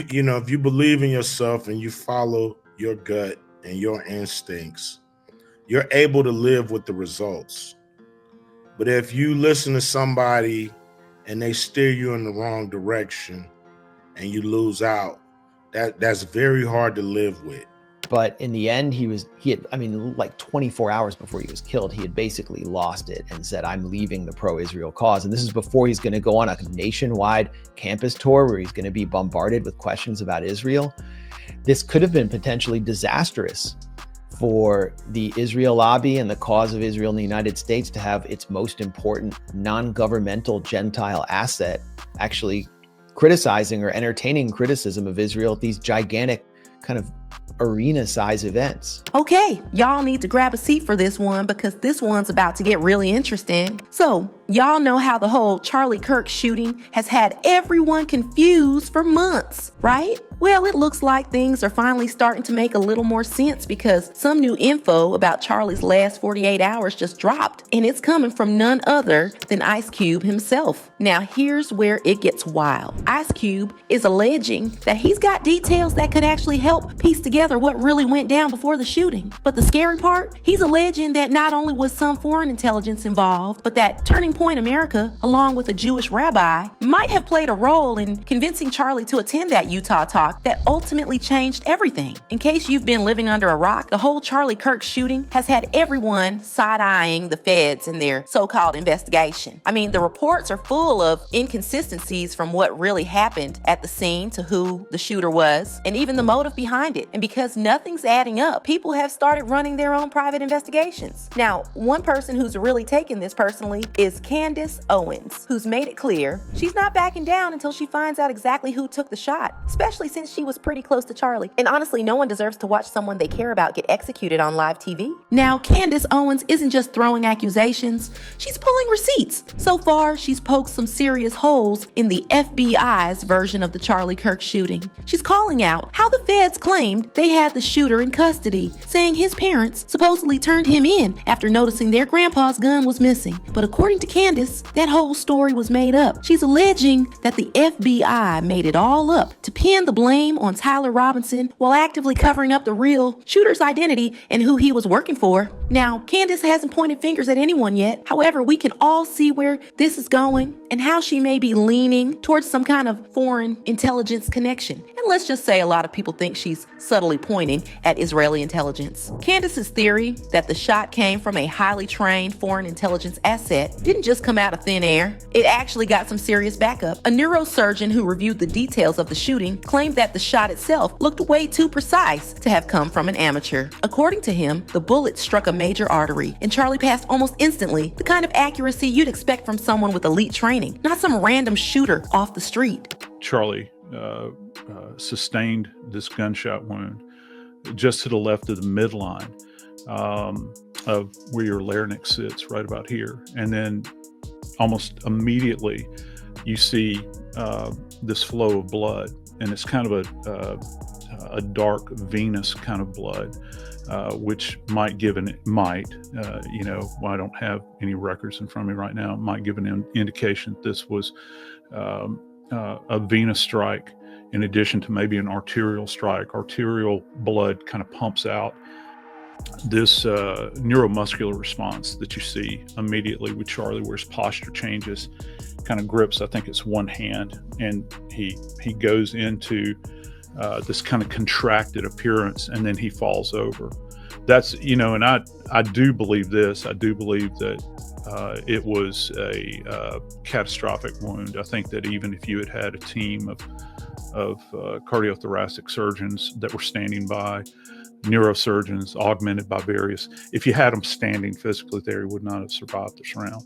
if you believe in yourself and you follow your gut and your instincts, you're able to live with the results. But if you listen to somebody and they steer you in the wrong direction and you lose out, that's very hard to live with. But in the end, he had, like 24 hours before he was killed, he had basically lost it and said, I'm leaving the pro-Israel cause. And this is before he's going to go on a nationwide campus tour where he's going to be bombarded with questions about Israel. This could have been potentially disastrous for the Israel lobby and the cause of Israel in the United States to have its most important non-governmental Gentile asset actually criticizing or entertaining criticism of Israel at these gigantic kind of arena size events. Okay, y'all need to grab a seat for this one because this one's about to get really interesting. So, y'all know how the whole Charlie Kirk shooting has had everyone confused for months, right? Well, it looks like things are finally starting to make a little more sense because some new info about Charlie's last 48 hours just dropped, and it's coming from none other than Ice Cube himself. Now, here's where it gets wild. Ice Cube is alleging that he's got details that could actually help piece together what really went down before the shooting. But the scary part, he's alleging that not only was some foreign intelligence involved, but that Turning Point America, along with a Jewish rabbi, might have played a role in convincing Charlie to attend that Utah talk that ultimately changed everything. In case you've been living under a rock, the whole Charlie Kirk shooting has had everyone side-eyeing the feds in their so-called investigation. I mean, the reports are full of inconsistencies from what really happened at the scene to who the shooter was, and even the motive behind it. And because nothing's adding up, people have started running their own private investigations. Now, one person who's really taken this personally is Candace Owens, who's made it clear she's not backing down until she finds out exactly who took the shot, especially since she was pretty close to Charlie. And honestly, no one deserves to watch someone they care about get executed on live TV. Now, Candace Owens isn't just throwing accusations, she's pulling receipts. So far, she's poked some serious holes in the FBI's version of the Charlie Kirk shooting. She's calling out how the feds claimed they had the shooter in custody, saying his parents supposedly turned him in after noticing their grandpa's gun was missing. But according to Candace, that whole story was made up. She's alleging that the FBI made it all up to pin the blame on Tyler Robinson while actively covering up the real shooter's identity and who he was working for. Now, Candace hasn't pointed fingers at anyone yet. However, we can all see where this is going and how she may be leaning towards some kind of foreign intelligence connection. And let's just say a lot of people think she's subtly pointing at Israeli intelligence. Candace's theory that the shot came from a highly trained foreign intelligence asset didn't just come out of thin air. It actually got some serious backup. A neurosurgeon who reviewed the details of the shooting claimed that the shot itself looked way too precise to have come from an amateur. According to him, the bullet struck a major artery, and Charlie passed almost instantly, the kind of accuracy you'd expect from someone with elite training, not some random shooter off the street. Charlie sustained this gunshot wound just to the left of the midline of where your larynx sits, right about here. And then almost immediately you see this flow of blood, and it's kind of a dark venous kind of blood, which might give I don't have any records in front of me right now, might give an indication that this was a venous strike in addition to maybe an arterial strike. Arterial blood kind of pumps out this neuromuscular response that you see immediately with Charlie, where his posture changes, kind of grips, I think it's one hand, and he goes into this kind of contracted appearance, and then he falls over. That's, and I do believe this. I do believe that it was a catastrophic wound. I think that even if you had a team of cardiothoracic surgeons that were standing by, neurosurgeons augmented by various, if you had them standing physically there, he would not have survived this round.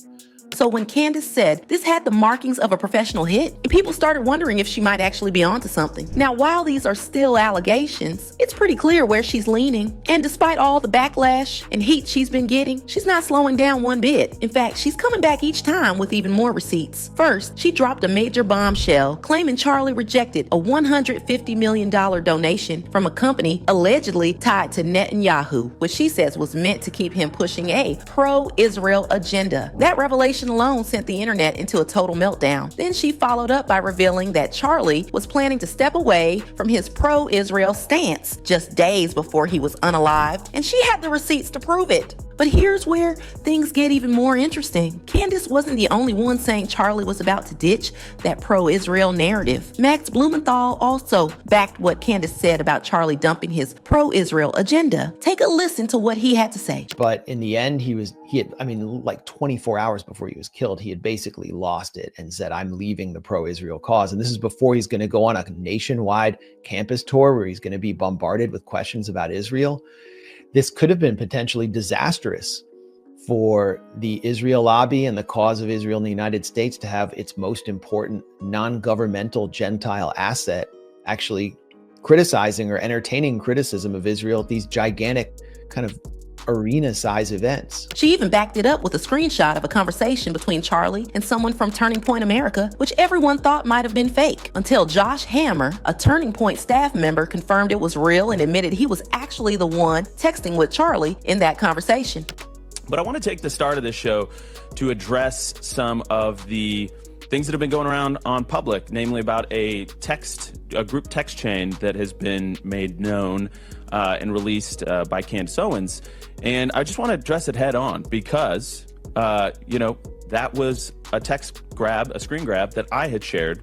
So when Candace said this had the markings of a professional hit, people started wondering if she might actually be onto something. Now, while these are still allegations, it's pretty clear where she's leaning. And despite all the backlash and heat she's been getting, she's not slowing down one bit. In fact, she's coming back each time with even more receipts. First, she dropped a major bombshell claiming Charlie rejected a $150 million donation from a company allegedly tied to Netanyahu, which she says was meant to keep him pushing a pro-Israel agenda. That revelation alone sent the internet into a total meltdown. Then she followed up by revealing that Charlie was planning to step away from his pro-Israel stance just days before he was unalived, and she had the receipts to prove it. But here's where things get even more interesting. Candace wasn't the only one saying Charlie was about to ditch that pro-Israel narrative. Max Blumenthal also backed what Candace said about Charlie dumping his pro-Israel agenda. Take a listen to what he had to say. But in the end, he had, like 24 hours before he was killed, he had basically lost it and said, I'm leaving the pro-Israel cause. And this is before he's going to go on a nationwide campus tour where he's going to be bombarded with questions about Israel. This could have been potentially disastrous for the Israel lobby and the cause of Israel in the United States to have its most important non-governmental Gentile asset actually criticizing or entertaining criticism of Israel at these gigantic kind of arena size events. She even backed it up with a screenshot of a conversation between Charlie and someone from Turning Point America, which everyone thought might have been fake, until Josh Hammer, a Turning Point staff member, confirmed it was real and admitted he was actually the one texting with Charlie in that conversation. But I want to take the start of this show to address some of the things that have been going around on public, namely about a group text chain that has been made known and released by Candace Owens. And I just want to address it head on because, that was a screen grab that I had shared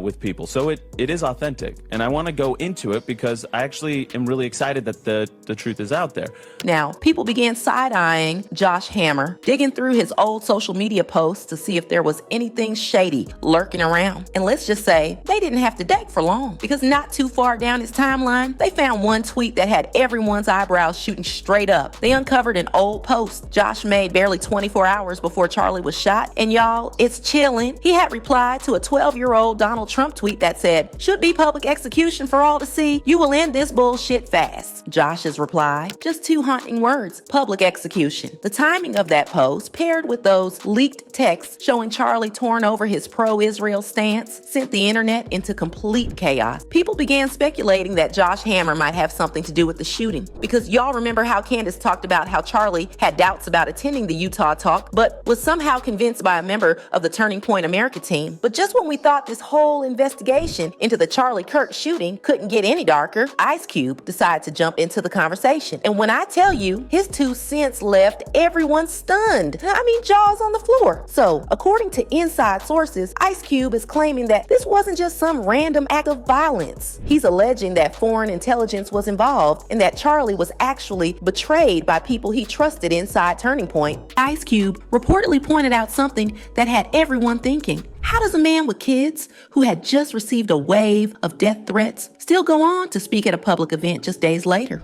with people. So it is authentic. And I want to go into it because I actually am really excited that the truth is out there. Now, people began side-eyeing Josh Hammer, digging through his old social media posts to see if there was anything shady lurking around. And let's just say they didn't have to dig for long, because not too far down his timeline, they found one tweet that had everyone's eyebrows shooting straight up. They uncovered an old post Josh made barely 24 hours before Charlie was shot. And y'all, it's chilling. He had replied to a 12-year-old Donald Trump tweet that said, "Should be public execution for all to see. You will end this bullshit fast." Josh's reply, just two haunting words: public execution. The timing of that post, paired with those leaked texts showing Charlie torn over his pro-Israel stance, sent the internet into complete chaos. People began speculating that Josh Hammer might have something to do with the shooting, because y'all remember how Candace talked about how Charlie had doubts about attending the Utah talk, but was somehow convinced by a member of the Turning Point America team. But just when we thought this whole investigation into the Charlie Kirk shooting couldn't get any darker, Ice Cube decided to jump into the conversation. And when I tell you, his 2 cents left everyone stunned. Jaws on the floor. So, according to inside sources, Ice Cube is claiming that this wasn't just some random act of violence. He's alleging that foreign intelligence was involved and that Charlie was actually betrayed by people he trusted inside Turning Point. Ice Cube reportedly pointed out something that had everyone thinking. How does a man with kids who had just received a wave of death threats still go on to speak at a public event just days later?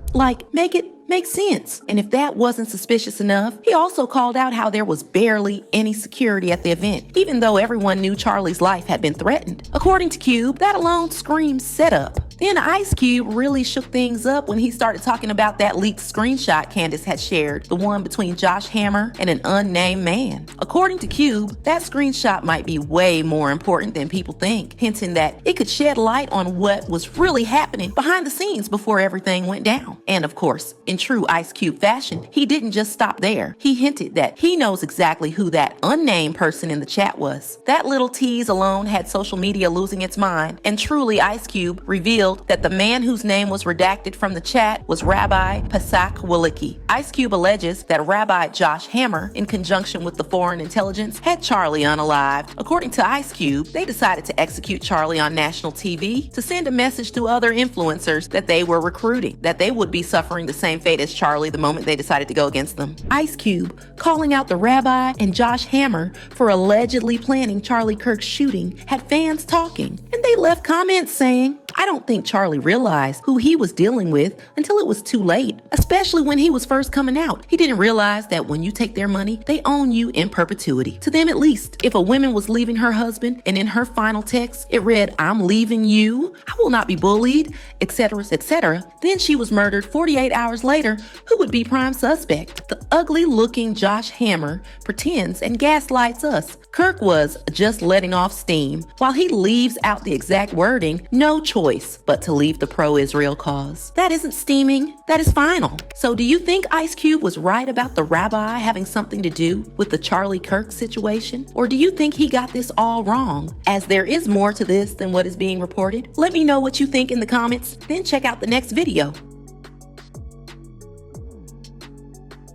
Make it make sense. And if that wasn't suspicious enough, he also called out how there was barely any security at the event, even though everyone knew Charlie's life had been threatened. According to Cube, that alone screams setup. Then Ice Cube really shook things up when he started talking about that leaked screenshot Candace had shared, the one between Josh Hammer and an unnamed man. According to Cube, that screenshot might be way more important than people think, hinting that it could shed light on what was really happening behind the scenes before everything went down. And of course, in true Ice Cube fashion, he didn't just stop there. He hinted that he knows exactly who that unnamed person in the chat was. That little tease alone had social media losing its mind, and truly Ice Cube revealed that the man whose name was redacted from the chat was Rabbi Pasak Walicki. Ice Cube alleges that Rabbi Josh Hammer, in conjunction with the foreign intelligence, had Charlie unalived. According to Ice Cube, they decided to execute Charlie on national TV to send a message to other influencers that they were recruiting, that they would be suffering the same fate as Charlie the moment they decided to go against them. Ice Cube calling out the rabbi and Josh Hammer for allegedly planning Charlie Kirk's shooting had fans talking, and they left comments saying, "I don't think Charlie realized who he was dealing with until it was too late, especially when he was first coming out. He didn't realize that when you take their money, they own you in perpetuity. To them at least. If a woman was leaving her husband and in her final text it read, 'I'm leaving you, I will not be bullied,' etc., etc., then she was murdered 48 hours later, who would be prime suspect? The ugly-looking Josh Hammer pretends and gaslights us. Kirk was just letting off steam. While he leaves out the exact wording, no choice choice but to leave the pro-Israel cause. That isn't steaming, that is final. So do you think Ice Cube was right about the rabbi having something to do with the Charlie Kirk situation? Or do you think he got this all wrong? As there is more to this than what is being reported, let me know what you think in the comments, then check out the next video.